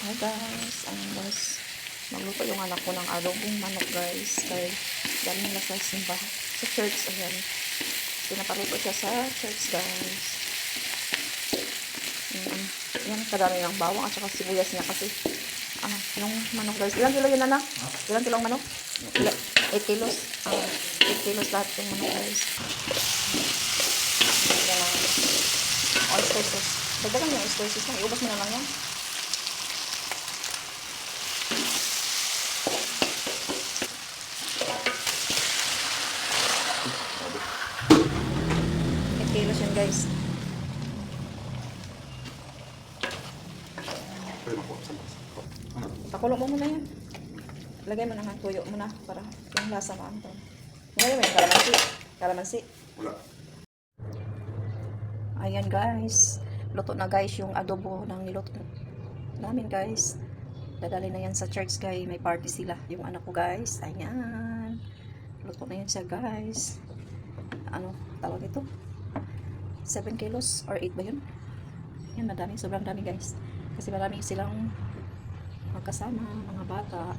Hi guys, magluto yung anak ko ng adobong manok guys. Kaya galing nila sa simba, sa church, ayan. Pinapaluto siya sa church guys. Yan, kadami ng bawang at saka sibuyas niya kasi yung manok guys. Ilang kilo yun anak? Ilang kilong manok? 8 kilos. 8 kilos lahat yung manok guys. Oyster sauce. Dagdagan niya oyster sauce. Iubos mo na lang yan. Kilos yun guys. Pakulo mo muna yan. Lagay mo na nga tuyo muna para yung lasa maanton. Ngayon may kalamansi. Kalamansi. Wala. Ayan guys. Luto na guys yung adobo ng niluto namin guys. Dadali na yan sa church guys. May party sila. Yung anak ko guys. Ayan. Luto na yan siya guys. Ano tawag ito? 7 kilos or 8 ba yun? Yan, madami. Sobrang dami guys. Kasi marami silang magkasama, mga bata.